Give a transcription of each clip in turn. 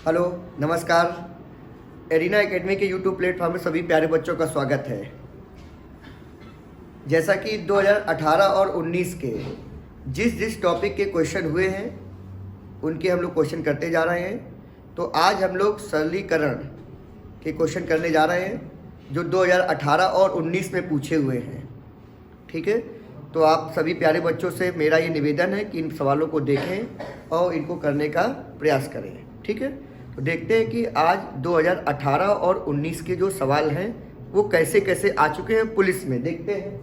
Hello, नमस्कार। Arena academy के YouTube platform में सभी प्यारे बच्चों का स्वागत है। जैसा कि 2018 और 19 के जिस टॉपिक के क्वेश्चन हुए हैं उनके हम लोग क्वेश्चन करते जा रहे हैं। तो आज हम लोग सरलीकरण के क्वेश्चन करने जा रहे हैं जो 2018 और 19 में पूछे हुए हैं। ठीक है, तो आप सभी प्यारे बच्चों से मेरा ये निवेदन है कि इन सवालों को देखें और इनको करने का प्रयास करें। ठीक है, तो देखते हैं कि आज 2018 और 19 के जो सवाल हैं वो कैसे कैसे आ चुके हैं पुलिस में। देखते हैं।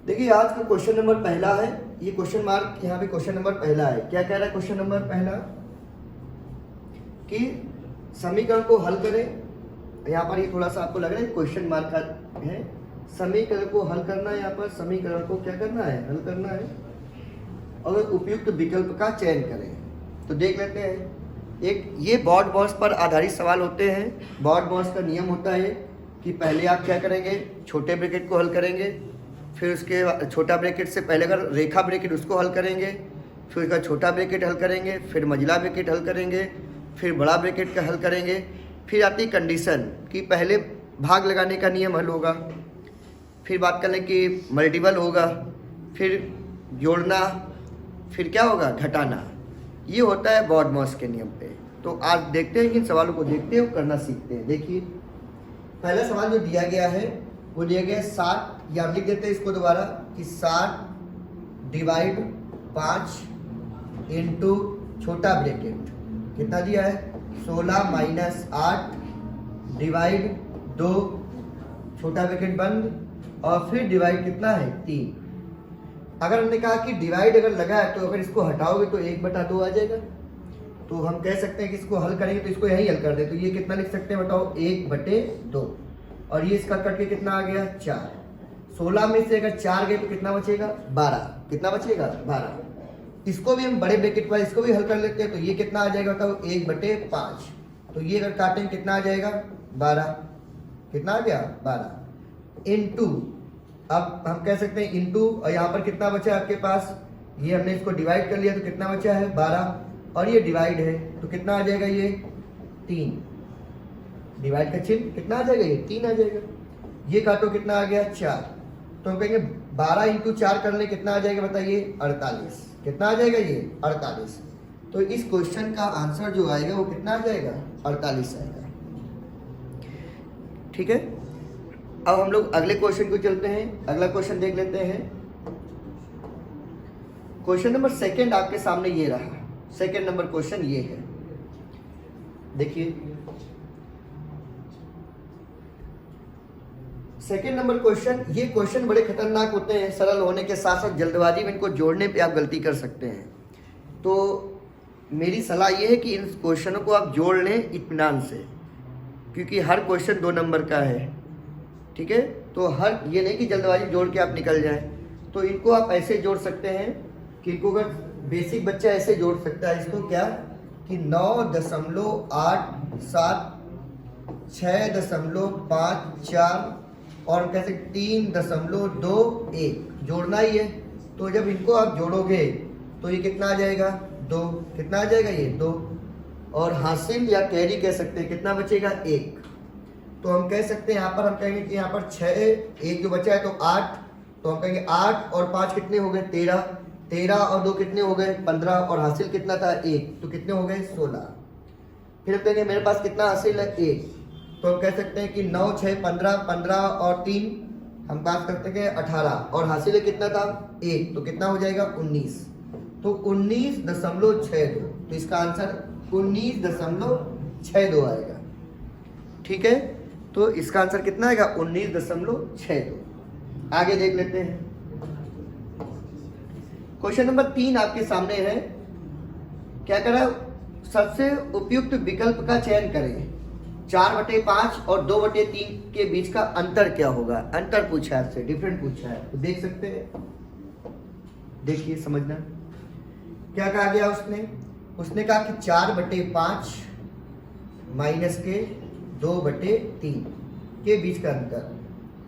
देखिए, आज का क्वेश्चन नंबर पहला है, ये क्वेश्चन मार्क यहाँ पे क्वेश्चन नंबर पहला है। क्या कह रहा है क्वेश्चन नंबर पहला? कि समीकरण को हल करें। यहाँ पर ये थोड़ा सा आपको लग रहा है क्वेश्चन मार्क का है। समीकरण को हल करना है, यहाँ पर समीकरण को क्या करना है? हल करना है और उपयुक्त विकल्प का चयन करें। तो देख लेते हैं। एक ये बॉड बॉस पर आधारित सवाल होते हैं। बॉड बॉस का नियम होता है कि पहले आप क्या करेंगे, छोटे ब्रैकेट को हल करेंगे, फिर उसके छोटा ब्रैकेट से पहले अगर रेखा ब्रैकेट उसको हल करेंगे, फिर उसका छोटा ब्रैकेट हल करेंगे, फिर मंझला ब्रैकेट हल करेंगे, फिर बड़ा ब्रैकेट का हल करेंगे। फिर आती कंडीशन कि पहले भाग लगाने का नियम हल होगा, फिर बात कर लें कि मल्टीपल होगा, फिर जोड़ना, फिर क्या होगा, घटाना। ये होता है बॉड मॉस के नियम पे। तो आज देखते हैं कि इन सवालों को देखते हैं और करना सीखते हैं। देखिए, पहला सवाल जो दिया गया है वो दिया गया है 60, या लिख देते हैं इसको दोबारा कि 60 डिवाइड 5 इंटू छोटा ब्रैकेट कितना दिया है 16 माइनस 8 डिवाइड 2 छोटा ब्रैकेट बंद और फिर डिवाइड कितना है 3। अगर हमने कहा कि डिवाइड अगर लगा है तो अगर इसको हटाओगे तो 1/2 आ जाएगा। तो हम कह सकते हैं कि इसको हल करेंगे तो इसको यही हल कर दे। तो ये कितना लिख सकते हैं बताओ, 1/2। और ये इसका कट के कितना आ गया 4। 16 में से अगर 4 गए तो कितना बचेगा 12। कितना बचेगा 12। इसको भी हम बड़े ब्रैकेट पर इसको भी हल कर लेते हैं। तो ये कितना आ जाएगा बताओ 1/5। तो ये अगर काटेंगे कितना आ जाएगा 12। कितना आ गया 12 इंटू, अब हम कह सकते हैं इंटू, और यहाँ पर कितना बचा आपके पास, ये हमने इसको डिवाइड कर लिया तो कितना बचा है 12 और ये डिवाइड है तो कितना आ जाएगा ये 3। डिवाइड का चिन्ह कितना आ जाएगा ये 3 आ जाएगा। ये काटो कितना आ गया 4। तो हम कहेंगे 12 इंटू 4 कर ले कितना आ जाएगा बताइए 48। कितना आ जाएगा ये 48। तो इस क्वेश्चन का आंसर जो आएगा वो कितना आ जाएगा 48 आएगा। ठीक है, अब हम लोग अगले क्वेश्चन को चलते हैं। अगला क्वेश्चन देख लेते हैं। क्वेश्चन नंबर सेकंड आपके सामने ये रहा। सेकंड नंबर क्वेश्चन ये है, देखिए सेकंड नंबर क्वेश्चन। ये क्वेश्चन बड़े खतरनाक होते हैं, सरल होने के साथ साथ जल्दबाजी में इनको जोड़ने पे आप गलती कर सकते हैं। तो मेरी सलाह ये है कि इन क्वेश्चनों को आप जोड़ लें इत्मीनान से, क्योंकि हर क्वेश्चन 2 नंबर का है। ठीक है, तो हर ये नहीं कि जल्दबाजी जोड़ के आप निकल जाएं। तो इनको आप ऐसे जोड़ सकते हैं कि इनको अगर बेसिक बच्चा ऐसे जोड़ सकता है इसको, क्या कि 9.87 6.54 और कैसे 3.21 जोड़ना ही है। तो जब इनको आप जोड़ोगे तो ये कितना आ जाएगा 2। कितना आ जाएगा ये 2। और हासिल या कैरी कह सकते हैं, कितना बचेगा 1। तो हम कह सकते हैं यहाँ पर हम कहेंगे कि यहाँ पर 6 1 जो बचा है तो 8। तो हम कहेंगे 8 और 5 कितने हो गए 13। 13 और 2 कितने हो गए 15 और हासिल कितना था 1। तो कितने हो गए 16। फिर हम कहेंगे मेरे पास कितना हासिल है 1। तो हम कह सकते हैं कि 9 6 15 15 और 3 हम बात करते हैं 18 और हासिल कितना था 1। तो कितना हो जाएगा 19। तो 19.62। तो इसका आंसर 19.62 आएगा। ठीक है, तो इसका आंसर कितना आएगा 19.62। आगे देख लेते हैं। क्वेश्चन नंबर 3 आपके सामने है। क्या करा, सबसे उपयुक्त विकल्प का चयन करें। 4/5 और 2/3 के बीच का अंतर क्या होगा। अंतर पूछा है आपसे, डिफरेंट पूछा है, तो देख सकते हैं। देखिए समझना क्या कहा गया उसने कहा कि 4/5 माइनस के 2/3 के बीच का अंतर।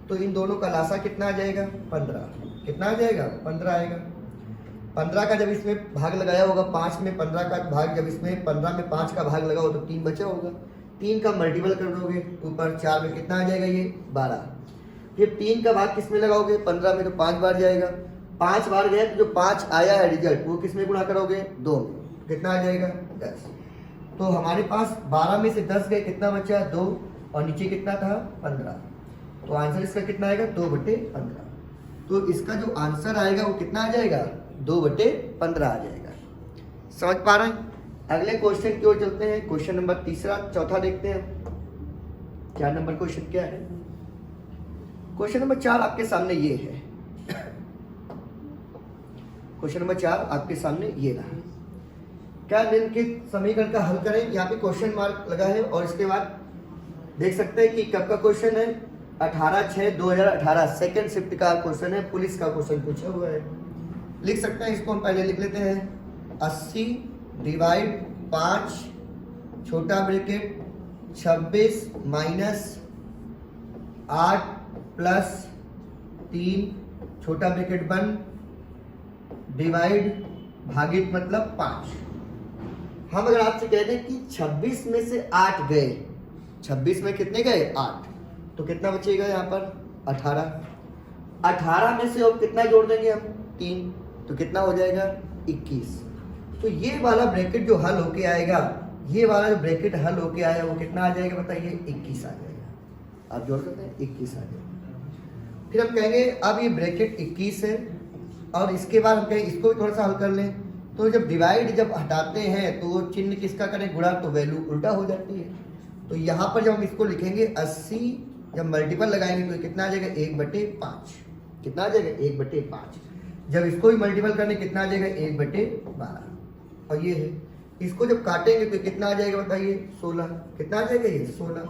तो इन दोनों का लासा कितना आ जाएगा 15। कितना आ जाएगा 15 आएगा। 15 का जब इसमें भाग लगाया होगा 5 में 15 का भाग, जब इसमें 15 में 5 का भाग लगा हो तो 3 बचा होगा। 3 का मल्टीपल कर दोगे ऊपर 4 में कितना आ जाएगा, ये 12। फिर 3 का भाग किस में लगाओगे, 15 में, तो 5 बार जाएगा। 5 बार गया तो जो 5 आया है रिजल्ट वो किस में गुणा करोगे, 2 में, कितना आ जाएगा, 10। तो हमारे पास 12 में से 10 गए, कितना बचा, 2, और नीचे कितना था, 15। तो आंसर इसका कितना आएगा, 2/15। तो इसका जो आंसर आएगा वो कितना आ जाएगा, 2/15 आ जाएगा। समझ पा रहे हैं? अगले क्वेश्चन की ओर चलते हैं। क्वेश्चन नंबर चौथा देखते हैं। 4 नंबर क्वेश्चन क्या है? क्वेश्चन नंबर 4 आपके सामने ये है। क्वेश्चन नंबर 4 आपके सामने ये रहा। क्या निम्नलिखित समीकरण का हल करें। यहाँ पे क्वेश्चन मार्क लगा है और इसके बाद देख सकते हैं कि कब का क्वेश्चन है, 18/6/2018 सेकेंड शिफ्ट का क्वेश्चन है, पुलिस का क्वेश्चन पूछा हुआ है। लिख सकते हैं, इसको हम पहले लिख लेते हैं। 80 डिवाइड 5 छोटा ब्रैकेट 26 माइनस 8 प्लस 3 छोटा ब्रैकेट बंद डिवाइड भागित मतलब 5। हम अगर आपसे कह दें कि 26 में से 8 गए, 26 में कितने गए, 8, तो कितना बचेगा यहाँ पर, 18। 18 में से और कितना जोड़ देंगे हम, 3, तो कितना हो जाएगा, 21। तो ये वाला ब्रैकेट जो हल होके आएगा, ये वाला जो ब्रैकेट हल होके आया वो कितना आ जाएगा, बताइए, 21 आ जाएगा। आप जोड़ सकते हैं, 21 आ जाएगा। फिर हम कहेंगे अब ये ब्रैकेट 21 है और इसके बाद हम कहें इसको भी थोड़ा सा हल कर लें। तो जब डिवाइड जब हटाते हैं तो वो चिन्ह किसका करें, गुणा, तो वैल्यू उल्टा हो जाती है। तो यहाँ पर जब हम इसको लिखेंगे 80, जब मल्टीपल लगाएंगे तो कितना आ जाएगा, 1/5। कितना आ जाएगा, 1/5। जब इसको भी मल्टीपल करने कितना आ जाएगा, 1/12। और ये है, इसको जब काटेंगे तो कितना आ जाएगा, बताइए, 16। कितना आ जाएगा, ये 16।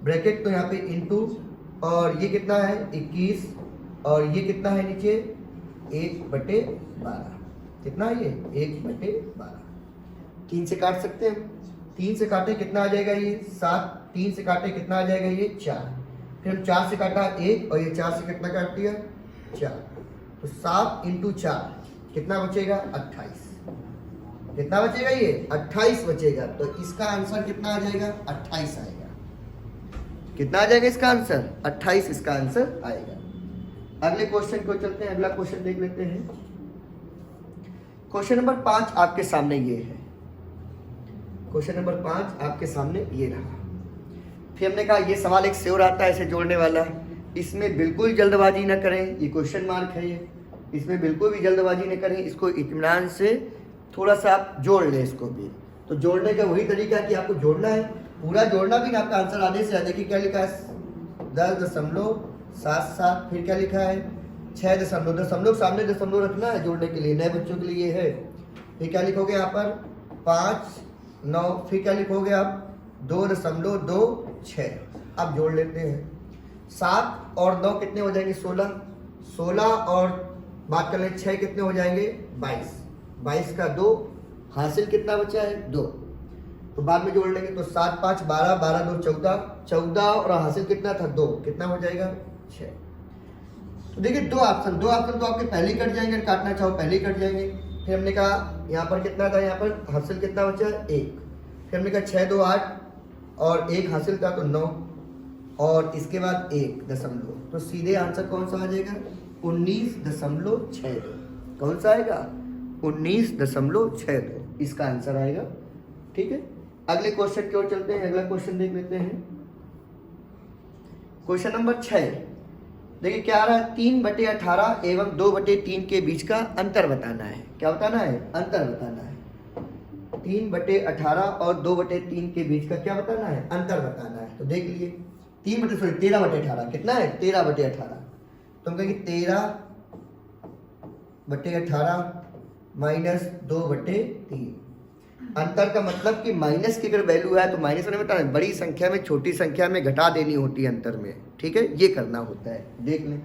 ब्रैकेट तो यहाँ पे इंटू, और ये कितना है, 21, और ये कितना है नीचे, 1/12। कितना है ये, 1/12। 3 से काट सकते हैं, 3 से काटे कितना आ जाएगा, ये 7। 3 से काटे कितना आ जाएगा, ये 4। फिर हम 4 से काटा 1, और ये 4 से कितना काट दिया, 4। तो 7 × 4 कितना बचेगा, 28। कितना बचेगा, ये 28 बचेगा। तो इसका आंसर कितना आ जाएगा, 28 आएगा। कितना आ जाएगा इसका आंसर, 28 इसका आंसर आएगा। अगले क्वेश्चन को चलते हैं। अगला क्वेश्चन देख लेते हैं। क्वेश्चन नंबर 5 आपके सामने ये है। क्वेश्चन नंबर 5 आपके सामने ये रहा। फिर हमने कहा ये सवाल एक श्योर आता है ऐसे जोड़ने वाला, इसमें बिल्कुल जल्दबाजी ना करें, ये क्वेश्चन मार्क है ये, इसमें बिल्कुल भी जल्दबाजी ना करें, इसको इत्मीनान से थोड़ा सा आप जोड़ लें इसको भी। तो जोड़ने का वही तरीका कि आपको जोड़ना है, पूरा जोड़ना भी ना, आपका आंसर आधे से आधे की क्या लिखा है, 10.77। फिर क्या लिखा है, 6 सामने दशमलव रखना है जोड़ने के लिए, नए बच्चों के लिए है। फिर क्या लिखोगे यहाँ पर, 5, 9। फिर क्या लिखोगे आप, 2.26। अब जोड़ लेते हैं। 7 और 9 कितने हो जाएंगे, 16। 16 और बात कर लें 6 कितने हो जाएंगे, 22। 22 का 2, हासिल कितना बचा है, 2। तो बाद में जोड़ लेंगे तो 7, 5, 12, 12, 2, 14, 14 और हासिल कितना था, 2, कितना हो जाएगा, 6। तो देखिए दो ऑप्शन तो आपके पहले ही कट जाएंगे, काटना चाहो पहले ही कट जाएंगे। फिर हमने कहा यहाँ पर कितना था, यहाँ पर हासिल कितना बचा, 1। फिर हमने कहा 6, 2, 8 और 1 हासिल था तो 9, और इसके बाद 1 दशमलव, तो सीधे आंसर कौन सा आ जाएगा, 19.62। कौन सा आएगा, 19.62 इसका आंसर आएगा। ठीक है, अगले क्वेश्चन की ओर चलते हैं। अगला क्वेश्चन देख लेते हैं। क्वेश्चन नंबर 6 देखिए क्या आ रहा है, 3/18 एवं 2/3 के बीच का अंतर बताना है। क्या बताना है, अंतर बताना है। 3/18 और 2/3 के बीच का क्या बताना है, अंतर बताना है। तो देख लीजिए 13/18 कितना है, 13/18। तो हम कहेंगे 13/18 माइनस 2/3। अंतर का मतलब कि माइनस की अगर वैल्यू है तो माइनस में बताना है, बड़ी संख्या में छोटी संख्या में घटा देनी होती है अंतर में। ठीक है, ये करना होता है, देख लें।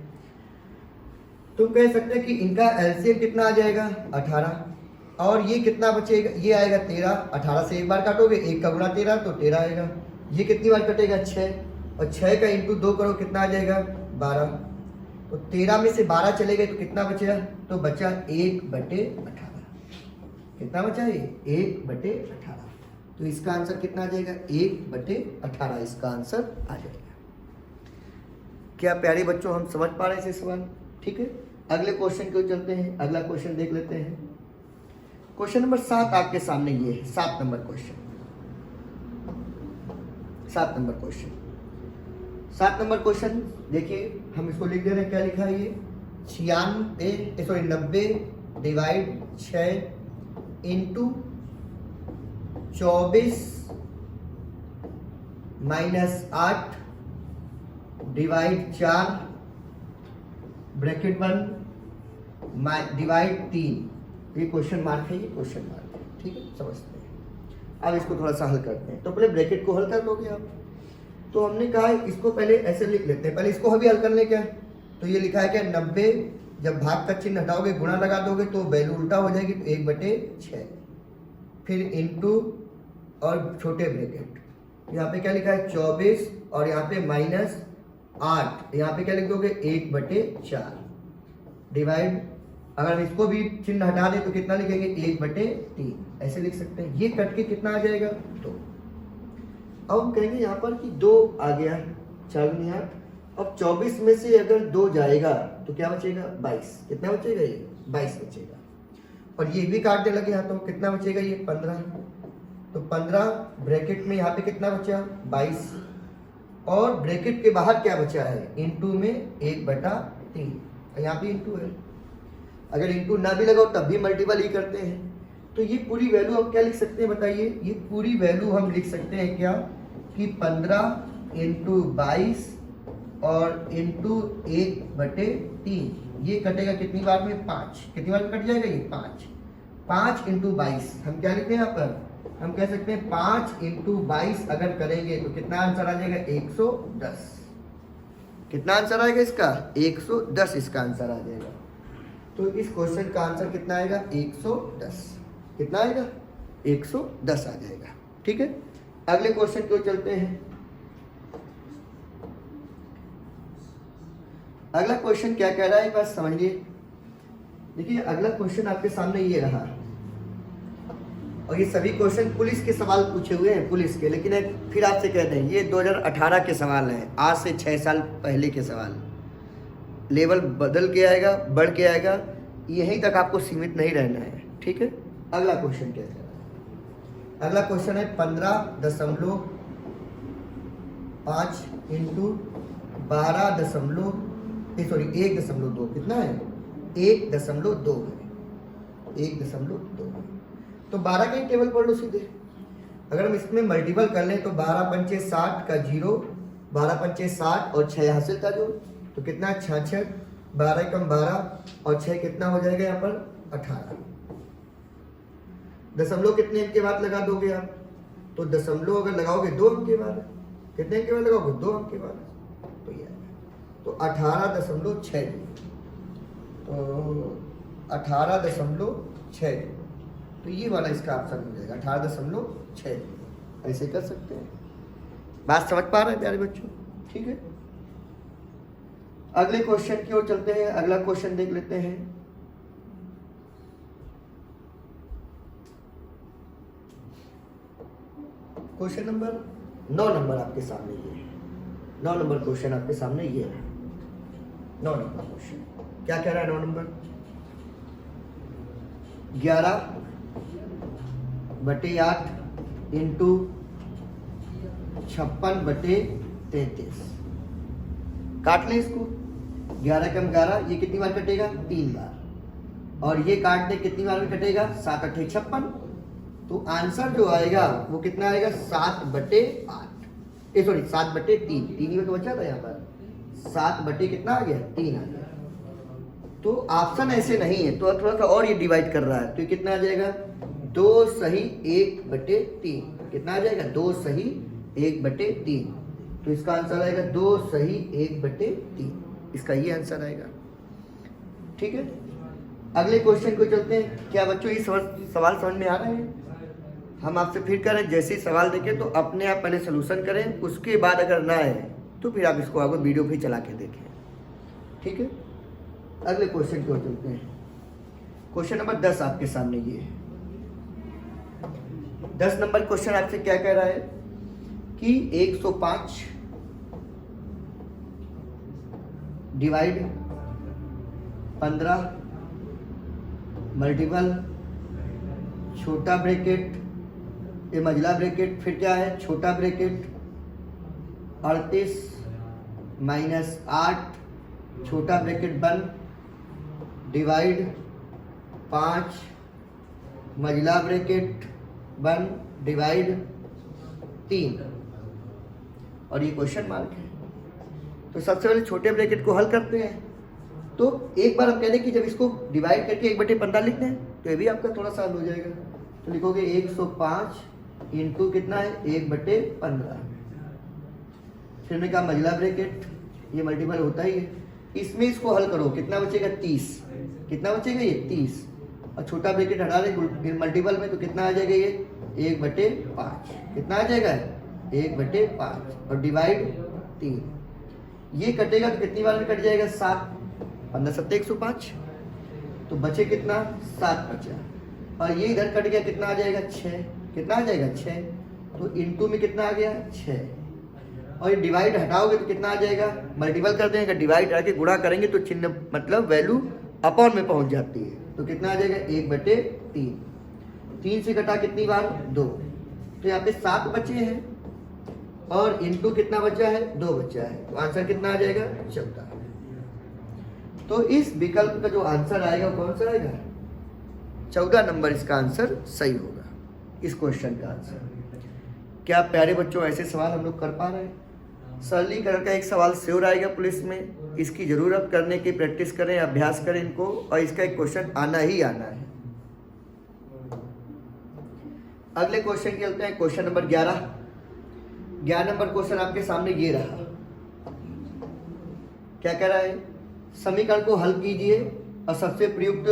तुम कह सकते हैं कि इनका एलसीएम कितना आ जाएगा, 18, और ये कितना बचेगा, ये आएगा 13। 18 से एक बार काटोगे, 1 का गुणा 13 तो 13 आएगा। ये कितनी बार कटेगा, 6, और 6 का इंटू 2 करो कितना आ जाएगा, 12। तो 13 में से 12 चले गए तो कितना बचा? तो बचा 1/18। कितना बचा ये? 1/18। तो इसका आंसर कितना आ जाएगा? 1/18 इसका आंसर आ जाएगा। क्या प्यारे बच्चों हम समझ पा रहे हैं इसे सवाल? ठीक है, अगले क्वेश्चन को चलते हैं। अगला क्वेश्चन देख लेते हैं। क्वेश्चन नंबर 7 आपके सामने ये है, 7 number question. 7 number question, 7 number question देखिए, हम इसको लिख दे रहे हैं। क्या लिखा है ये? 90 divide 6 into 24 minus 8 divide 4 bracket 1 divide 3। ये क्वेश्चन मार्क है, ये क्वेश्चन मार्क है। ठीक है, समझते हैं। अब इसको थोड़ा सा हल करते हैं। तो पहले ब्रैकेट को हल कर लोगे आप। तो हमने कहा इसको पहले ऐसे लिख लेते हैं। पहले इसको अभी हल कर ले। क्या तो ये लिखा है क्या? 90 जब भाग का चिन्ह हटाओगे, गुणा लगा दोगे तो वैल्यू उल्टा हो जाएगी, तो 1/6। फिर इंटू और छोटे ब्रैकेट, यहाँ पे क्या लिखा है? 24 और यहाँ पे माइनस 8। यहाँ पे क्या लिख दोगे? 1/4 डिवाइड, अगर हम इसको भी चिन्ह हटा दें तो कितना लिखेंगे? 1/3। ऐसे लिख सकते हैं। ये कट के कितना आ जाएगा? 2। अब हम कहेंगे यहाँ पर कि 2 आ गया, 4 में 8। अब 24 में से अगर 2 जाएगा तो क्या बचेगा? 22। कितना बचेगा? ये 22 बचेगा। और ये भी काटने लगे यहाँ, तो कितना बचेगा? ये 15। तो 15 ब्रैकेट में यहाँ पे कितना बचा? 22। और ब्रैकेट के बाहर क्या बचा है? इंटू में 1/3। यहाँ पे इंटू है। अगर इंटू ना भी लगाओ तब भी मल्टीपल ही करते हैं। तो ये पूरी वैल्यू हम क्या लिख सकते हैं बताइए? ये पूरी वैल्यू हम लिख सकते हैं क्या कि 15 इंटू 22 और इंटू 1/3। ये कटेगा कितनी बार में? 5। कितनी बार में कट जाएगा ये? 5। 5 इंटू 22 हम क्या लिखते हैं यहाँ पर? हम कह सकते हैं 5 इंटू 22 अगर करेंगे तो कितना आंसर आ जाएगा? 110। कितना आंसर आएगा इसका? 110 इसका आंसर आ जाएगा। तो इस क्वेश्चन का आंसर कितना आएगा? 110। कितना आएगा? 110 आ जाएगा। ठीक है, अगले क्वेश्चन को चलते हैं। अगला क्वेश्चन क्या कह रहा है बस समझिए। देखिए अगला क्वेश्चन आपके सामने ये रहा, और ये सभी क्वेश्चन पुलिस के सवाल पूछे हुए हैं, पुलिस के। लेकिन फिर आपसे कह दें ये 2018 के सवाल हैं, आज से 6 साल पहले के सवाल। लेवल बदल के आएगा, बढ़ के आएगा, यहीं तक आपको सीमित नहीं रहना है। ठीक है, अगला क्वेश्चन क्या है? अगला क्वेश्चन है 15.5 इंटू 1.2। कितना है? 1.2 है। 1.2 है। तो 12 का ही टेबल पढ़ लो सीधे। अगर हम इसमें मल्टीपल कर लें तो 12 पंचे 60 का 0, 12 पंचे 60 और 6 हासिल का जो, तो कितना? 66। 12 कम 12 और 6 कितना हो जाएगा यहाँ पर? 18। दशमलव कितने अंक के बाद लगा दोगे आप? तो दशमलव अगर लगाओगे 2 अंक के बाद। कितने अंक के बाद लगाओगे? 2 अंक के बाद। तो ये तो 18.6। तो 18.6। तो ये वाला इसका ऑप्शन हो जाएगा 18.6। ऐसे कर सकते हैं। बात समझ पा रहे हैं प्यारे बच्चों? ठीक है, अगले क्वेश्चन की ओर चलते हैं। अगला क्वेश्चन देख लेते हैं। क्वेश्चन नंबर 9 नंबर आपके सामने ये है। 9 नंबर क्वेश्चन आपके सामने ये है। 9 नंबर क्वेश्चन क्या कह रहा है? 9 नंबर 11/8 इंटू 56/33। काट लें इसको। 11 कम 11, ये कितनी बार कटेगा? 3 बार। और ये काट दे कितनी बार में कटेगा? 7 8 56। तो आंसर जो आएगा वो कितना आएगा? 7/8। सॉरी 7/3। 3 ही तो बचा था यहाँ पर। 7/ कितना आ गया? 3 आ गया। तो ऑप्शन ऐसे नहीं है, तो थोड़ा सा और ये डिवाइड कर रहा है। तो ये कितना आ जाएगा? 2 सही 1/3। कितना आ जाएगा? 2 सही 1/3। तो इसका आंसर आएगा 2 सही 1/3। इसका ये आंसर आएगा। ठीक है, अगले क्वेश्चन को चलते हैं। क्या बच्चों ये सवाल समझ में आ रहे हैं? हम आपसे फिर करें, जैसे ही सवाल देखें तो अपने आप पहले सोल्यूशन करें, उसके बाद अगर ना आए तो फिर आप इसको आगे वीडियो भी चला के देखें। ठीक है, अगले क्वेश्चन की ओर चलते हैं। क्वेश्चन नंबर 10 आपके सामने ये है। 10 नंबर क्वेश्चन आपसे क्या कह रहा है कि 105 डिवाइड 15 मल्टीपल छोटा ब्रैकेट, ये मझला ब्रैकेट, फिर क्या है छोटा ब्रैकेट 38 माइनस 8 छोटा ब्रैकेट 1 डिवाइड 5 मझला ब्रैकेट 1 डिवाइड 3 और ये क्वेश्चन मार्क है। तो सबसे पहले छोटे ब्रैकेट को हल करते हैं। तो एक बार हम कह दें कि जब इसको डिवाइड करके 1/15 लिखते हैं तो ये भी आपका थोड़ा सा हल हो जाएगा। तो लिखोगे 105 इंटू कितना है 1/15। फिर मैं कहा मझला ब्रैकेट, ये मल्टीपल होता ही है, इसमें इसको हल करो कितना बचेगा 30, कितना बचेगा ये 30, और छोटा ब्रैकेट हटा दे मल्टीपल में तो कितना आ जाएगा ये 1/5, कितना आ जाएगा 1/5 और डिवाइड 3। ये कटेगा तो कितनी बार में कट जाएगा 7, 15 7 105, तो बचे कितना 7 बचा, और ये इधर कट गया कितना आ जाएगा 6, कितना आ जाएगा 6, तो इनटू में कितना आ गया 6, और ये डिवाइड हटाओगे तो कितना आ जाएगा, मल्टीपल कर देंगे, डिवाइड हटा के गुणा करेंगे तो चिन्ह मतलब वैल्यू अपॉन में पहुंच जाती है, तो कितना आ जाएगा 1/3। 3 से कटा कितनी बार 2, तो यहाँ पे 7 बचे हैं और इनटू कितना बचा है 2 बचा है, तो आंसर कितना आ जाएगा 14। तो इस विकल्प का जो आंसर आएगा वो कौन सा आएगा 14 नंबर इसका आंसर सही होगा इस क्वेश्चन का आंसर। क्या प्यारे बच्चों ऐसे सवाल हम लोग कर पा रहे हैं? सरलीकरण का एक सवाल श्योर आएगा पुलिस में, इसकी जरूरत करने की प्रैक्टिस करें, अभ्यास करें इनको, और इसका एक क्वेश्चन आना ही आना है। अगले क्वेश्चन के चलते हैं, क्वेश्चन नंबर 11। 11 नंबर क्वेश्चन आपके सामने ये रहा। क्या कह रहा है, समीकरण को हल कीजिए और सबसे प्रयुक्त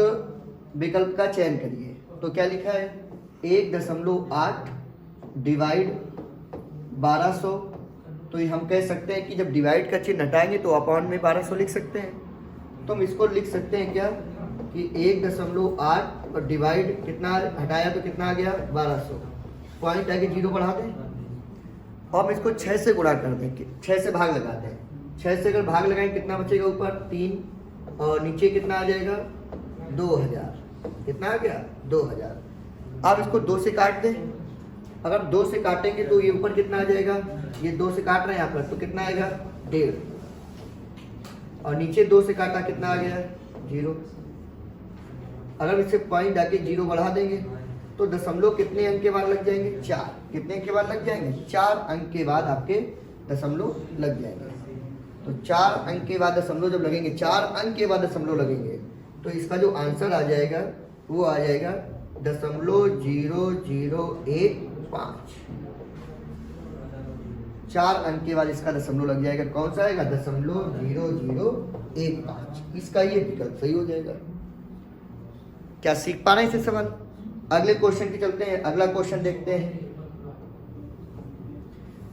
विकल्प का चयन करिए। तो क्या लिखा है 1.8 डिवाइड 1200, तो ये हम कह सकते हैं कि जब डिवाइड का चिन्ह हटाएंगे तो अपॉन में 1200 लिख सकते हैं। तो हम इसको लिख सकते हैं क्या कि 1.8 और डिवाइड कितना हटाया तो कितना आ गया 1200, पॉइंट आगे 0 बढ़ा दें और हम इसको 6 से गुणा कर दें, 6 से भाग लगा दें। 6 से अगर भाग लगाएंगे कितना बचेगा ऊपर 3 और नीचे कितना आ जाएगा 2000, कितना आ गया 2000। अब इसको 2 से काट दें, अगर 2 से काटेंगे तो ये ऊपर कितना आ जाएगा, ये 2 से काट रहे हैं यहाँ पर तो कितना आएगा 1.5, और नीचे 2 से काटा कितना आ गया 0। अगर इसे पॉइंट आके 0 बढ़ा देंगे तो दशमलव कितने अंक के बाद लग जाएंगे 4, कितने अंक के बाद लग जाएंगे 4 अंक के बाद आपके दशमलव लग जाएंगे। तो 4 अंक के बाद दशमलव जब लगेंगे, 4 अंक के बाद दशमलव लगेंगे, तो इसका जो आंसर आ जाएगा वो आ जाएगा 0.0015। 4 अंक के बाद इसका दशमलव लग जाएगा, कौन सा आएगा 0.0015। इसका ये विकल्प सही हो जाएगा। क्या सीख पा रहे हैं इसे सवाल? अगले क्वेश्चन की चलते हैं, अगला क्वेश्चन देखते हैं।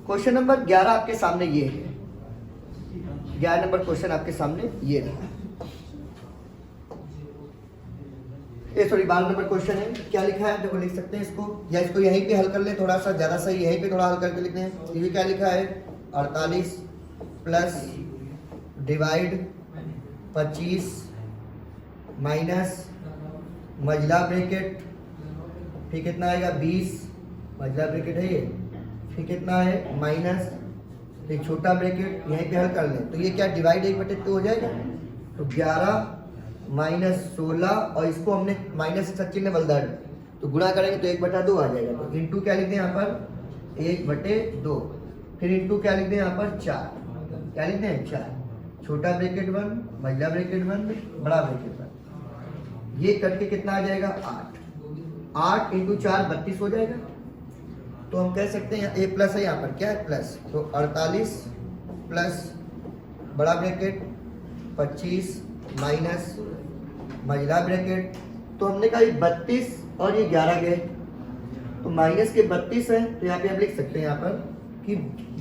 क्वेश्चन नंबर 11 आपके सामने ये है। 11 नंबर क्वेश्चन आपके सामने ये रहा। 12 नंबर क्वेश्चन है। क्या लिखा है देखो, लिख सकते हैं इसको, या इसको यहीं पे हल कर ले, थोड़ा सा ज्यादा सही, यहीं पे थोड़ा हल करके लिखते हैं। ये क्या लिखा है 48 प्लस डिवाइड 25 माइनस मझला ब्रैकेट, फिर कितना आएगा 20, मझला ब्रैकेट है ये, फिर कितना है माइनस, फिर छोटा ब्रैकेट, यहीं पे हल कर लें तो ये क्या डिवाइड 1/2 हो जाएगा। तो 11 माइनस 16 और इसको हमने माइनस चिन्ह बदल तो गुणा करेंगे तो 1/2 आ जाएगा। तो इंटू क्या लिखते हैं यहाँ पर 1/2, फिर इंटू क्या लिखते हैं यहाँ पर 4, क्या लिखते हैं 4, छोटा ब्रैकेट 1 मझला ब्रैकेट 1 बड़ा ब्रैकेट 1, ये कट के कितना आ जाएगा 8 इंटू 4 32 हो जाएगा। तो हम कह सकते हैं ए प्लस है यहाँ पर, क्या है प्लस, तो 48 प्लस बड़ा ब्रैकेट 25 माइनस मझला ब्रैकेट, तो हमने कहा 32 और ये 11 गए तो माइनस के 32 है, तो यहाँ पे हम लिख सकते हैं यहाँ पर कि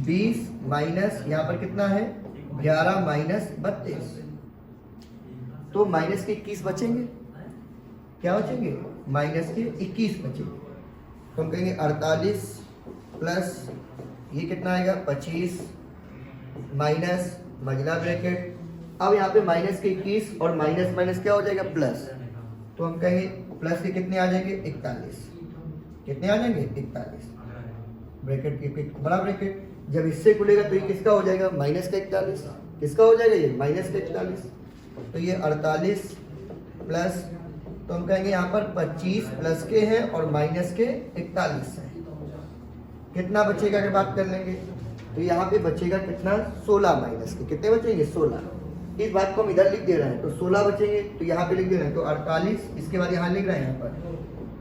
20 माइनस यहाँ पर कितना है 11 माइनस 32, तो माइनस के 21 बचेंगे। क्या बचेंगे? माइनस के 21 बचेंगे। तो हम कहेंगे 48 प्लस ये कितना आएगा 25 माइनस मजला ब्रैकेट। अब यहाँ पे माइनस के 21 और माइनस माइनस क्या हो जाएगा प्लस। तो हम कहेंगे प्लस के कितने आ जाएंगे 41। कितने आ जाएंगे 41 ब्रैकेट के बड़ा ब्रैकेट। जब इससे खुलेगा तो ये किसका हो जाएगा माइनस का 41। किसका हो जाएगा ये माइनस का 41। तो ये 48 प्लस तो हम कहेंगे यहाँ पर 25 प्लस के हैं और माइनस के 41 है। कितना बचेगा की बात कर लेंगे तो यहाँ पे बचेगा कितना 16 माइनस के। कितने बचेंगे 16। इस बात को हम इधर लिख दे रहे हैं तो 16 बचेंगे तो यहाँ पे लिख दे रहे हैं तो 48। इसके बाद यहाँ लिख रहे हैं यहाँ पर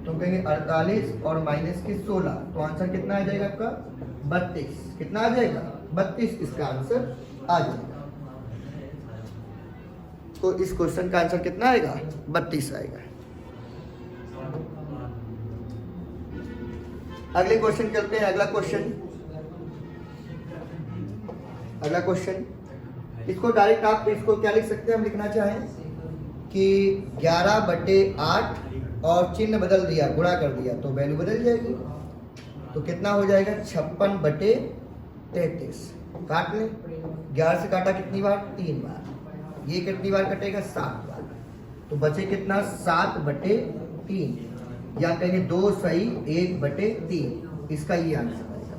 तो हम कहेंगे 48 और माइनस के 16 तो आंसर कितना आ जाएगा आपका 32। कितना आ जाएगा 32 इसका आंसर आ जाएगा। तो इस क्वेश्चन का आंसर कितना आएगा 32 आएगा। अगले क्वेश्चन चलते हैं। अगला क्वेश्चन इसको डायरेक्ट आप इसको क्या लिख सकते हैं हम लिखना चाहें कि 11/8 और चिन्ह बदल दिया गुणा कर दिया तो वैल्यू बदल जाएगी। तो कितना हो जाएगा 56/33। काट लें 11 से काटा कितनी बार 3 बार। ये कितनी बार कटेगा 7 बार। तो बचे कितना 7/3 या कहेंगे 2 सही 1/3। इसका ये आंसर आएगा।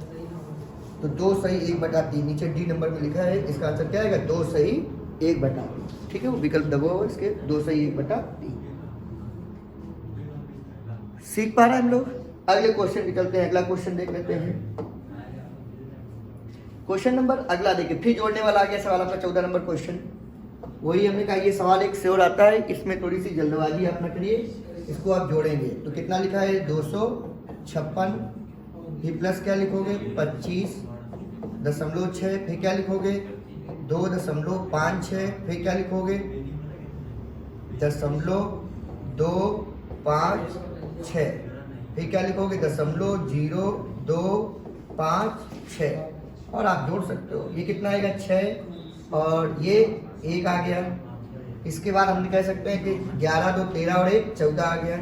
तो 2 सही 1/3 नीचे डी नंबर में लिखा है। इसका आंसर क्या आएगा 2 सही 1/3। ठीक है वो विकल्प दबा हुआ इसके 2 सही 1/3। सीख पा रहे हैं हम लोग। अगले क्वेश्चन निकलते हैं। अगला क्वेश्चन देख लेते हैं। क्वेश्चन नंबर अगला देखिए फिर जोड़ने वाला आ गया सवाल आपका 14 नंबर क्वेश्चन। वही हमने कहा ये सवाल एक श्योर आता है। इसमें थोड़ी सी जल्दबाजी आप न करिए। इसको आप जोड़ेंगे तो कितना लिखा है 256 फिर प्लस क्या लिखोगे 25.6 फिर क्या लिखोगे 2.56 फिर क्या लिखोगे 0.256 फिर क्या लिखोगे 0.0256 और आप जोड़ सकते हो। ये कितना आएगा 6 और ये 1 आ गया। इसके बाद हम कह सकते हैं कि 11 2 13 और 1 14 आ गया।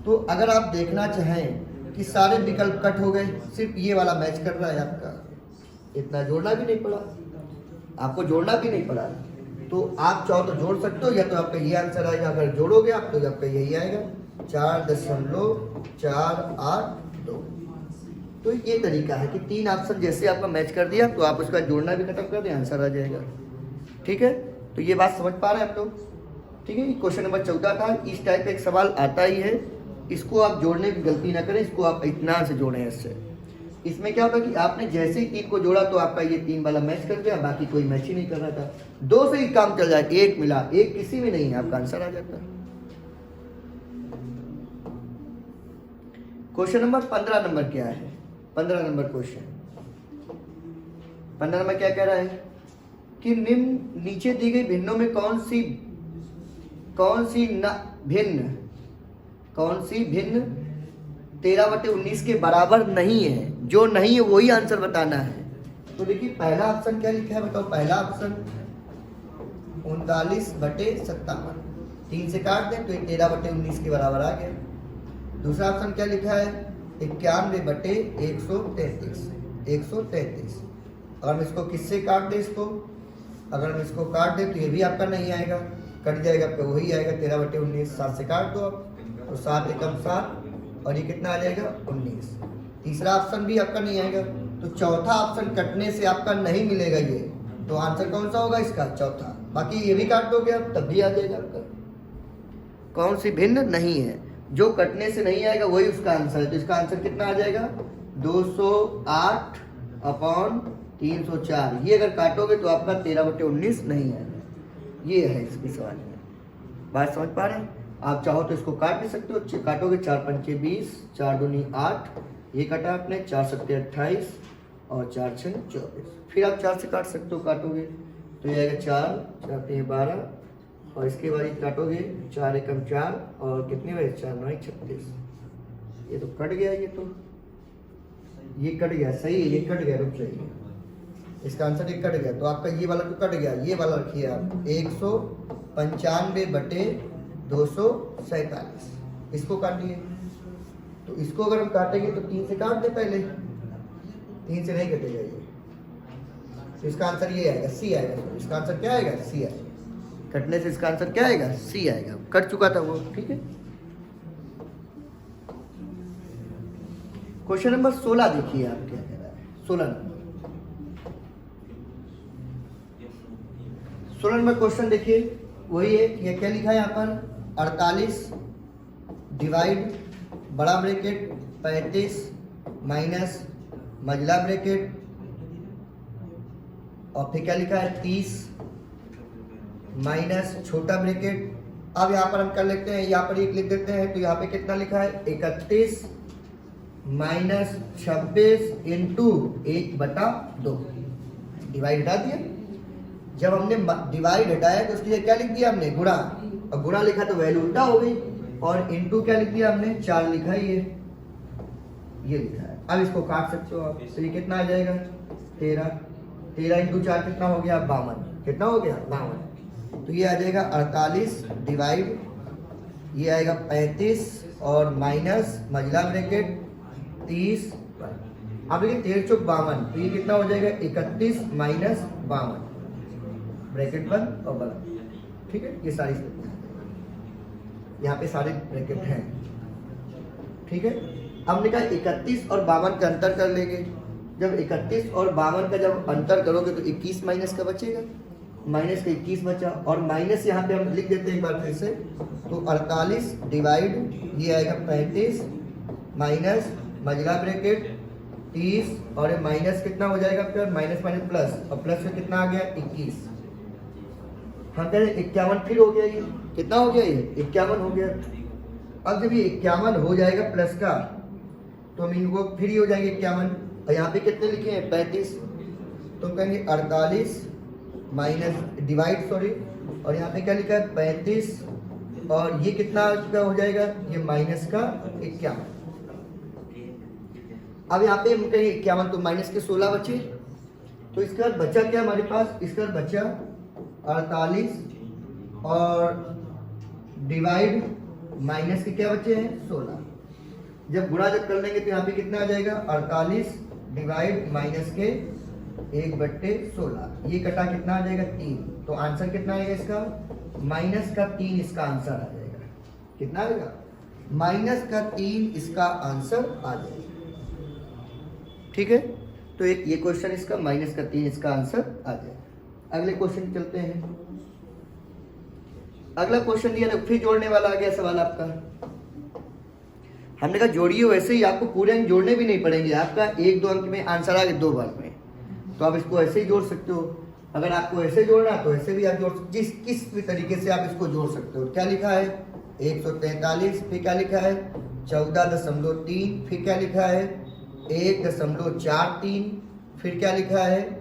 तो अगर आप देखना चाहें कि सारे विकल्प कट हो गए सिर्फ ये वाला मैच कर रहा है आपका, इतना जोड़ना भी नहीं पड़ा, आपको जोड़ना भी नहीं पड़ा। तो आप चाहो तो जोड़ सकते हो या तो आपका ये आंसर आएगा। अगर जोड़ोगे आप तो आपका यही आएगा 4.482। तो ये तरीका है कि 3 ऑप्शन जैसे आपका मैच कर दिया तो आप उसका जोड़ना भी खत्म कर दें आंसर आ जाएगा। ठीक है तो ये बात समझ पा रहे हैं आप लोग। ठीक है क्वेश्चन नंबर 14 था। इस टाइप का एक सवाल आता ही है। इसको आप जोड़ने की गलती ना करें। इसको आप इत्मीनान से जोड़ें। इससे इसमें क्या होता कि आपने जैसे ही 3 को जोड़ा तो आपका ये 3 वाला मैच कर गया, बाकी कोई मैच ही नहीं कर रहा था। 2 से ही काम चल जाए, 1 मिला, 1 किसी में नहीं है, आपका आंसर आ जाता है। क्वेश्चन नंबर 15 नंबर क्या है 15 नंबर क्वेश्चन 15 नंबर क्या कह रहा है कि निम्न नीचे दी गई भिन्नों में कौन सी भिन्न 13/19 के बराबर नहीं है। जो नहीं है वही आंसर बताना है। तो देखिए पहला ऑप्शन क्या लिखा है बताओ। पहला ऑप्शन 39/57 3 से काट दें तो 13/19 के बराबर आ गया। दूसरा ऑप्शन क्या लिखा है 91/133। अगर हम इसको किससे काट दें इसको, अगर हम इसको काट दें तो ये भी आपका नहीं आएगा, कट जाएगा आपका वही आएगा 13/19। 7 से काट दो आप तो 7 एकम 7 और ये कितना आ जाएगा 19। तीसरा ऑप्शन भी आपका नहीं आएगा। तो चौथा ऑप्शन कटने से आपका नहीं मिलेगा ये। तो आंसर कौन सा होगा इसका चौथा। बाकी ये भी काट दोगे आप तब भी आ जाएगा आपका। कौन सी भिन्न नहीं है, जो कटने से नहीं आएगा वही उसका आंसर है। तो इसका आंसर कितना आ जाएगा 208/304। ये अगर काटोगे तो आपका 13/19 नहीं आएगा। ये है इसके सवाल में। बात समझ पा रहे हैं। आप चाहो तो इसको काट भी सकते हो। काटोगे 4 पंचे 20, 4 दूनी 8, ये काटा आपने 4 सत्ते 28 और 4 छः 24। फिर आप 4 से काट सकते हो। काटोगे तो ये आएगा 4 4 3 12 और इसके बाद काटोगे 4 एकम 4 और कितने बजे 4 9 36। ये तो कट गया, ये तो ये कट गया। सही है ये कट गया, रुक जाइए। इसका आंसर ये कट गया तो आपका ये वाला तो कट गया। ये वाला रखिए आप 95/247 इसको काटिए। तो इसको अगर हम काटेंगे तो 3 से काट दे, पहले 3 से नहीं कटेगा ये, तो इसका आंसर ये आएगा, सी आएगा। इसका आंसर क्या आएगा? सी आएगा। कटने से इसका आंसर क्या आएगा? सी आएगा। कट चुका था वो, ठीक है। क्वेश्चन नंबर 16 देखिए आप क्या कह रहा है। 16 नंबर क्वेश्चन देखिए, वही है। ये क्या लिखा है यहाँ पर? 48 डिवाइड बड़ा ब्रैकेट 35 माइनस मझला ब्रैकेट, और फिर क्या लिखा है? 30 माइनस छोटा ब्रैकेट। अब यहाँ पर हम कर लेते हैं, यहाँ पर एक लिख देते हैं। तो यहाँ पे कितना लिखा है? 31 माइनस 26 इंटू 1/2। डिवाइड हटा दिया। जब हमने डिवाइड हटाया तो उसके लिए क्या लिख दिया हमने? गुणा। और गुणा लिखा तो वैल्यू उल्टा हो गई। और इंटू क्या लिख दिया हमने? 4 लिखा है, ये लिखा है। अब इसको काट सकते हो आप। तो ये कितना आ जाएगा? 13 इंटू 4 कितना हो गया? 52। कितना हो गया? 52। तो ये आ जाएगा 48 डिवाइड, ये आएगा 35 और माइनस मझला ब्रैकेट 30। अब ये 13 चौक 52, तो ये कितना हो जाएगा? 31 माइनस 52 ब्रैकेट बंद और बंद, ठीक है। ये सारी यहाँ पे सारे ब्रैकेट हैं, ठीक है। अब निकाल 31 और 52 का अंतर कर लेंगे। जब 31 और 52 का जब अंतर करोगे तो 21 माइनस का बचेगा, माइनस का 21 बचा। और माइनस यहाँ पे हम लिख देते हैं एक बार फिर से। तो 48 डिवाइड, ये आएगा 35 माइनस मझला ब्रैकेट 30, और माइनस कितना हो जाएगा? फिर माइनस माइनस प्लस, और प्लस में कितना आ गया? 21। हम कह रहे 51 फिर हो गया। ये कितना हो गया? ये 51 हो गया। अब जब ये 51 हो जाएगा प्लस का, तो हम इनको फिर ही हो जाएंगे 51। और यहाँ पे कितने लिखे हैं? 35। तो कहेंगे 48 माइनस डिवाइड, सॉरी, और यहाँ पे क्या लिखा है? 35, और ये कितना का हो जाएगा? ये माइनस का 51। अब यहाँ पे हम कहेंगे 51, तो माइनस के 16 बचे। तो इसके बाद बचा क्या हमारे पास? इसके बाद बचा 48 और डिवाइड माइनस के क्या बचे हैं? 16। जब गुणा जब कर लेंगे तो यहाँ पे कितना आ जाएगा? 48 डिवाइड माइनस के 1/16। ये कटा कितना आ जाएगा? 3। तो आंसर कितना आएगा इसका? माइनस का 3 इसका आंसर आ जाएगा। कितना आएगा? माइनस का 3 इसका आंसर आ जाएगा, ठीक है। तो एक ये क्वेश्चन इसका माइनस का 3 इसका आंसर आ जाएगा। अगले क्वेश्चन चलते हैं। अगला क्वेश्चन दिया था, फिर जोड़ने वाला आ गया सवाल आपका। हमने कहा जोड़िए, वैसे ही आपको पूरे अंक जोड़ने भी नहीं पड़ेंगे। आपका 1-2 अंक में आंसर आ गया 2 बार में, तो आप इसको ऐसे ही जोड़ सकते हो। अगर आपको ऐसे जोड़ना है तो ऐसे भी आप जोड़ सकते, किस भी तरीके से आप इसको जोड़ सकते हो। क्या लिखा है? 143, फिर क्या लिखा है? 14.3, फिर क्या लिखा है? 1.43, फिर क्या लिखा है?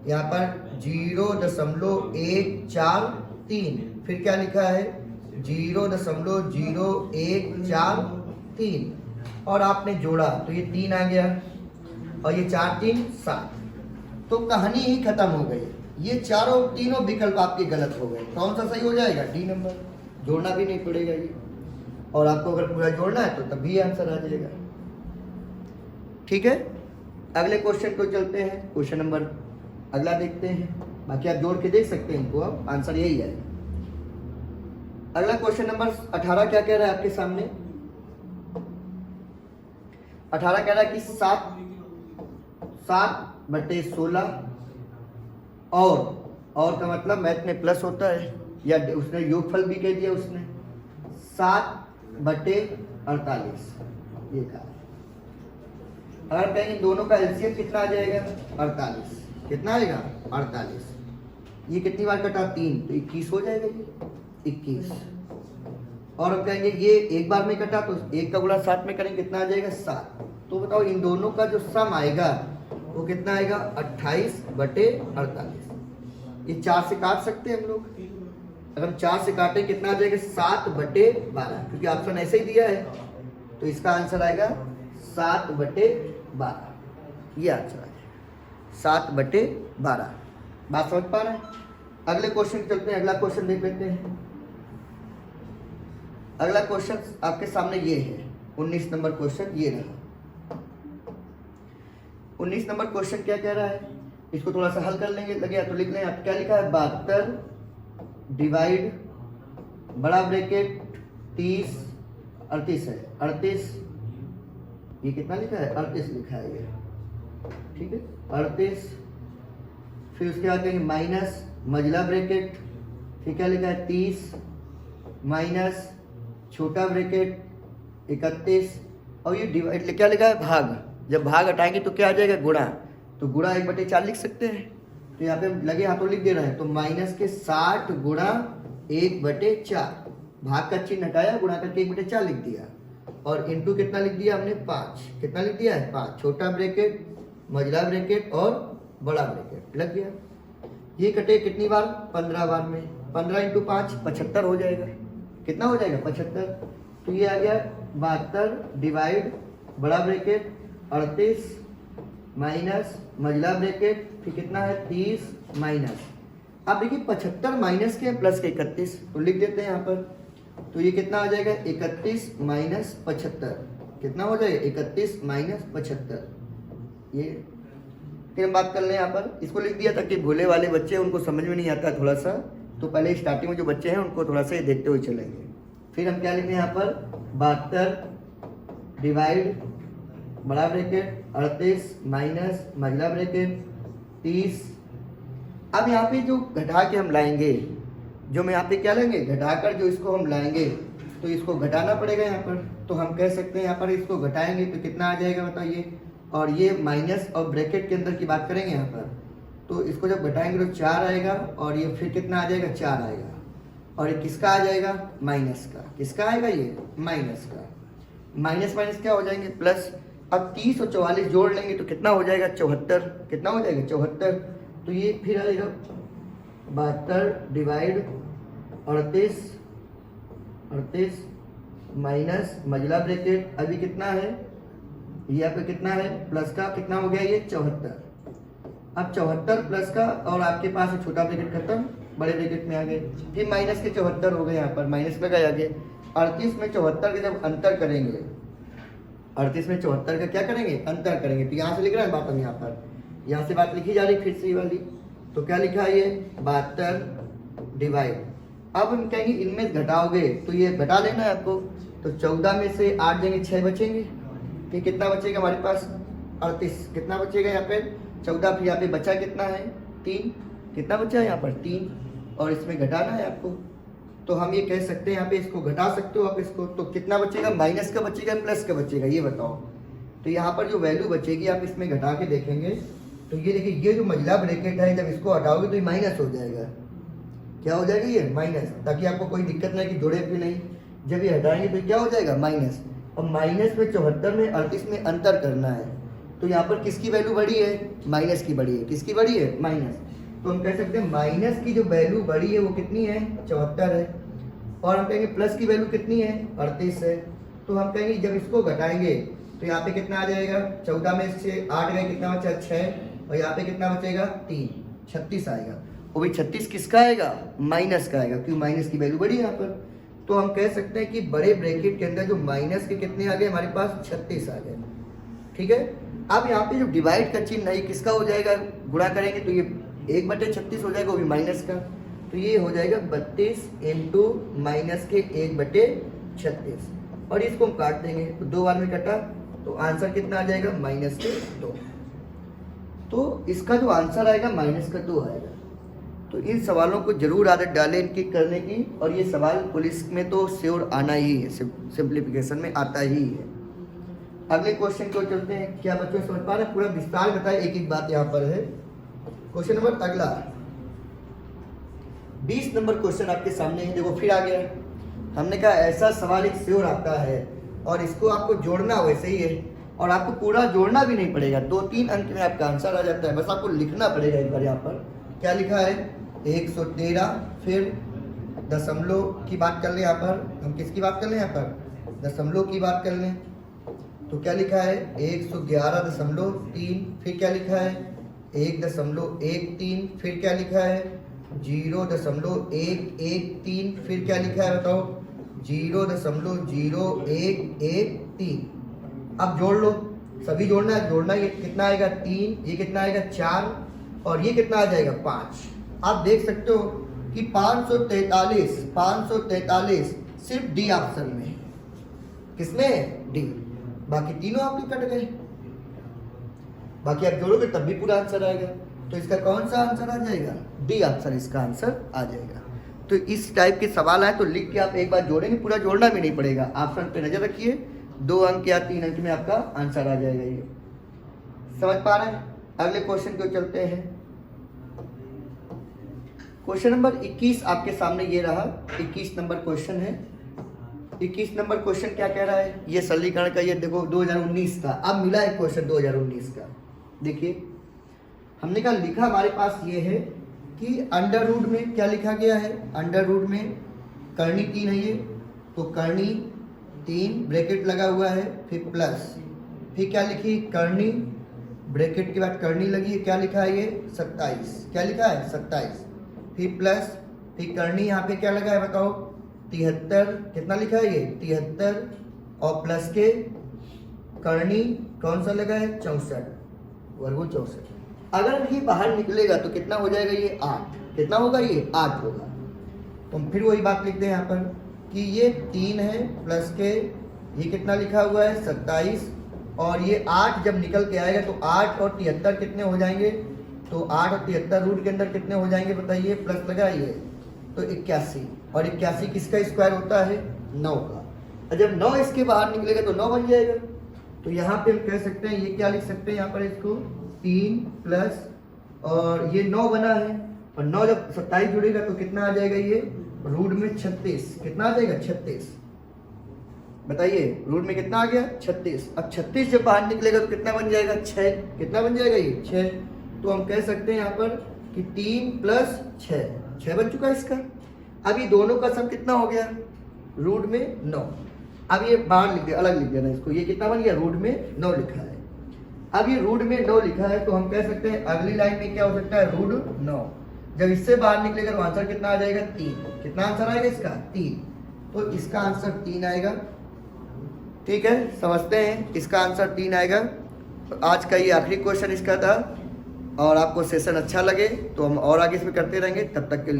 यहाँ पर 0.143, फिर क्या लिखा है? 0.0143, और आपने जोड़ा तो ये 3 आ गया, और ये 4 3 7। तो कहानी ही खत्म हो गई। ये तीनों विकल्प आपके गलत हो गए। कौन सा सही हो जाएगा? D number. जोड़ना भी नहीं पड़ेगा ये, और आपको अगर पूरा जोड़ना है तो तभी आंसर आ जाएगा, ठीक है। अगले क्वेश्चन को चलते हैं। क्वेश्चन नंबर अगला देखते हैं। बाकी आप जोड़ के देख सकते हैं इनको, अब आंसर यही है। अगला क्वेश्चन नंबर 18 क्या कह रहा है आपके सामने? 18 कह रहा है कि 7/16, और का मतलब मैथ में प्लस होता है, या उसने योगफल भी कह दिया उसने। 7/48 ये कहा। अगर कहेंगे दोनों का एलसीएम कितना आ जाएगा? 48। कितना आएगा? 48। ये कितनी बार कटा? 3, तो 21 हो जाएगा ये 21। और हम कहेंगे ये एक बार में कटा, तो 1 का गुणा 7 में करेंगे, कितना आ जाएगा? 7। तो बताओ इन दोनों का जो सम आएगा वो कितना आएगा? 28/48। ये 4 से काट सकते हैं हम लोग। अगर हम 4 से काटें कितना आ जाएगा? 7/12, क्योंकि ऑप्शन ऐसे ही दिया है। तो इसका आंसर आएगा 7/12। ये आंसर आएगा 7/12। बात समझ पा रहे हैं? अगले क्वेश्चन चलते हैं, अगला क्वेश्चन देख लेते हैं। अगला क्वेश्चन आपके सामने ये है, 19 नंबर क्वेश्चन ये रहा। 19 नंबर क्वेश्चन क्या कह रहा है, इसको थोड़ा सा हल कर लेंगे, लगे तो लिख लें। आप क्या लिखा है, 72 डिवाइड बड़ा ब्रैकेट 30 38 है, 38 ये कितना लिखा है, 38 लिखा है ये, ठीक है 38। फिर उसके बाद कहेंगे माइनस मझला ब्रैकेट, फिर क्या लिखा है 30 माइनस छोटा ब्रैकेट 31, और ये डिवाइड क्या लिखा है, भाग। जब भाग हटाएंगे तो क्या आ जाएगा, गुणा। तो गुणा 1/4 लिख सकते हैं, तो यहाँ पे लगे हाथों लिख दे रहे हैं। तो माइनस के 60 गुणा 1/4, भाग का चिन्ह हटाया, गुणा करके 1/4 लिख दिया, और इंटू कितना लिख दिया हमने, 5। कितना लिख दिया है, 5। छोटा ब्रैकेट मझला ब्रैकेट और बड़ा ब्रैकेट लग गया। ये कटे कितनी बार, 15 बार में। 15 × 5 75 हो जाएगा। कितना हो जाएगा, 75। तो ये आ गया 72 डिवाइड बड़ा ब्रैकेट 38 माइनस मझला ब्रैकेट, फिर कितना है 30 माइनस। अब देखिए 75 माइनस के प्लस के 31, तो लिख देते हैं यहाँ पर। तो ये कितना आ जाएगा, 31 माइनस 75। कितना हो जाएगा, 31 माइनस 75। ये फिर हम बात कर लें यहाँ पर, इसको लिख दिया ताकि भोले वाले बच्चे उनको समझ में नहीं आता थोड़ा सा, तो पहले स्टार्टिंग में जो बच्चे हैं उनको थोड़ा सा ये देखते हुए चलेंगे। फिर हम क्या लिखें यहाँ पर, 72 डिवाइड बड़ा ब्रैकेट 38 माइनस मझला ब्रैकेट 30। अब यहाँ पे जो घटा के हम लाएंगे, जो मैं यहाँ पे क्या लेंगे, घटाकर जो इसको हम लाएंगे, तो इसको घटाना पड़ेगा यहाँ पर। तो हम कह सकते हैं यहाँ पर इसको घटाएंगे तो कितना आ जाएगा बताइए, और ये माइनस और ब्रैकेट के अंदर की बात करेंगे यहाँ पर, तो इसको जब घटाएंगे तो 4 आएगा, और ये फिर कितना आ जाएगा, 4 आएगा, और ये किसका आ जाएगा, माइनस का। किसका आएगा, ये माइनस का। माइनस माइनस क्या हो जाएंगे, प्लस। अब 30 और 44 जोड़ लेंगे तो कितना हो जाएगा, 74। कितना हो जाएगा, 74। तो ये फिर आएगा 72 डिवाइड 38 माइनस मझला ब्रैकेट, अभी कितना है, यहाँ पे कितना है, प्लस का कितना हो गया, ये 74। अब 74 प्लस का, और आपके पास छोटा ब्रैकेट खत्म, बड़े ब्रैकेट में आ गए, फिर माइनस के 74 हो गए, यहाँ पर माइनस लगाए आगे। 38 में 74 का जब अंतर करेंगे, 38 में 74 का क्या करेंगे, अंतर करेंगे, तो यहाँ से लिख रहे हैं बात हम, यहाँ पर यहाँ से बात लिखी जा रही फिर से वाली। तो क्या लिखा है, ये 72 डिवाइड। अब हम कहेंगे इनमें घटाओगे तो ये घटा लेना है आपको, तो 14 में से 8 देंगे 6 बचेंगे, फिर कितना बचेगा हमारे पास, 38। कितना बचेगा यहाँ पे, 14। फिर यहाँ पे बचा कितना है, 3। कितना बचा है यहाँ पर, 3, और इसमें घटाना है आपको। तो हम ये कह सकते हैं यहाँ पे इसको घटा सकते हो आप इसको, तो कितना बचेगा, माइनस का बचेगा प्लस का बचेगा, ये बताओ। तो यहाँ पर जो वैल्यू बचेगी आप इसमें घटा के देखेंगे, तो ये देखिए ये जो मझला ब्रैकेट है, जब इसको हटाओगे तो ये माइनस हो जाएगा। क्या हो जाएगा, ये माइनस, ताकि आपको कोई दिक्कत नहीं कि जुड़े भी नहीं। जब ये हटाएंगे तो क्या हो जाएगा, माइनस। और माइनस में 74 में 38 में अंतर करना है, तो यहाँ पर किसकी वैल्यू बड़ी है, माइनस की बड़ी है। किसकी बड़ी है, माइनस। तो हम कह सकते हैं माइनस की जो वैल्यू बड़ी है वो कितनी है, 74 है, और हम कहेंगे प्लस की वैल्यू कितनी है, 38 है। तो हम कहेंगे जब इसको घटाएंगे तो यहाँ पे कितना आ जाएगा, 14 में से 8 गए, कितना बचा, 6, और यहाँ पे कितना बचेगा, 3, 36 आएगा। और भाई 36 किसका आएगा, माइनस का आएगा, क्योंकि माइनस की वैल्यू बड़ी है यहाँ पर। तो हम कह सकते हैं कि बड़े ब्रैकेट के अंदर जो माइनस के कितने आ गए, हमारे पास 36 आ गए, ठीक है। अब यहाँ पे जो डिवाइड का चिन्ह है किसका हो जाएगा, गुणा करेंगे तो ये 1/36 हो जाएगा, वो भी माइनस का। तो ये हो जाएगा 32 इंटू माइनस के 1/36, और इसको हम काट देंगे, तो 2 बार में कटा, तो आंसर कितना आ जाएगा, माइनस के 2। तो इसका जो आंसर आएगा माइनस का 2 आएगा। तो इन सवालों को जरूर आदत डालें इनकी करने की, और ये सवाल पुलिस में तो श्योर आना ही है, सिंप्लीफिकेशन में आता ही है। अगले क्वेश्चन को चलते हैं। क्या बच्चों समझ पा रहे हैं, पूरा विस्तार बताए, एक एक बात यहाँ पर है। क्वेश्चन नंबर अगला 20 नंबर क्वेश्चन आपके सामने है, देखो फिर आ गया। हमने कहा ऐसा सवाल एक श्योर आता है, और इसको आपको जोड़ना वैसे ही है, और आपको पूरा जोड़ना भी नहीं पड़ेगा, 2-3 अंक में आपका आंसर आ जाता है, बस आपको लिखना पड़ेगा एक बार। यहाँ पर क्या लिखा है, 113, फिर दशमलव की बात कर लें, यहाँ पर हम किसकी बात कर लें, यहाँ पर दशमलव की बात कर लें, तो क्या लिखा है 111.3, फिर क्या लिखा है 1.13, फिर क्या लिखा है 0.113, फिर क्या लिखा है बताओ, 0.0113। अब जोड़ लो, सभी जोड़ना है, जोड़ना ये कितना आएगा 3, ये कितना आएगा 4 और ये कितना आ जाएगा 5। आप देख सकते हो कि 543 सिर्फ डी ऑप्शन में है। किसमें? डी। बाकी तीनों आपके कट गए, बाकी आप जोड़ोगे तब भी पूरा आंसर आएगा। तो इसका कौन सा आंसर आ जाएगा? डी ऑप्शन इसका आंसर आ जाएगा। तो इस टाइप के सवाल आए तो लिख के आप एक बार जोड़ेंगे, पूरा जोड़ना भी नहीं पड़ेगा, ऑप्शन पे नजर रखिए, 2 अंक या 3 अंक में आपका आंसर आ जाएगा। ये समझ पा रहे हैं? अगले क्वेश्चन को चलते हैं। क्वेश्चन नंबर 21 आपके सामने ये रहा, 21 नंबर क्वेश्चन है। 21 नंबर क्वेश्चन क्या कह रहा है? ये सरलीकरण का, ये देखो 2019 का, अब मिला है क्वेश्चन 2019 का। देखिए हमने कहा लिखा हमारे पास ये है कि अंडर रूट में क्या लिखा गया है, अंडर रूट में करनी 3 है ये, तो करनी 3 ब्रैकेट लगा हुआ है, फिर प्लस, फिर क्या लिखी करनी, ब्रैकेट के बाद करनी लगी है, क्या लिखा है ये 27, क्या लिखा है 27, फिर प्लस, फिर करनी यहाँ पे क्या लगा है बताओ 73, कितना लिखा है ये 73 और प्लस के करनी कौन सा लगा है 64, वर्गमूल 64। अगर ये बाहर निकलेगा तो कितना हो जाएगा ये 8, कितना होगा ये 8 होगा। तो हम फिर वही बात लिखते हैं यहाँ पर कि ये 3 है प्लस के ये कितना लिखा हुआ है 27 और ये 8 जब निकल के आएगा तो 8 और 73 कितने हो जाएंगे, तो 8 और 73 रूट के अंदर कितने हो जाएंगे बताइए, प्लस लगाइए तो 81, और 81 किसका स्क्वायर होता है 9 का, और जब 9 इसके बाहर निकलेगा तो 9 बन जाएगा। तो यहाँ पे हम कह सकते हैं ये क्या लिख सकते हैं यहाँ पर इसको 3 प्लस और ये 9 बना है, और 9 जब 27 जुड़ेगा तो कितना आ जाएगा ये रूट में 36, कितना आ जाएगा 36, बताइए रूट में कितना आ गया 36। अब 36 जब बाहर निकलेगा तो कितना बन जाएगा 6, कितना बन जाएगा ये 6। तो हम कह सकते हैं यहाँ पर कि 3 प्लस 6 बन चुका है इसका। अब ये दोनों का सम कितना हो गया रूट में 9। अब ये बाहर लिख दिया, अलग लिख देना इसको, ये कितना बन गया रूट में 9 लिखा है। अब ये रूट में 9 लिखा है तो हम कह सकते हैं अगली लाइन में क्या हो सकता है रूट 9, जब इससे बाहर निकलेगा तो आंसर कितना आ जाएगा 3, कितना आंसर आएगा इसका 3, तो इसका आंसर 3 आएगा। ठीक है, समझते हैं, इसका आंसर 3 आएगा। तो आज का ये आखिरी क्वेश्चन इसका था, और आपको सेशन अच्छा लगे तो हम और आगे इसमें करते रहेंगे, तब तक के लिए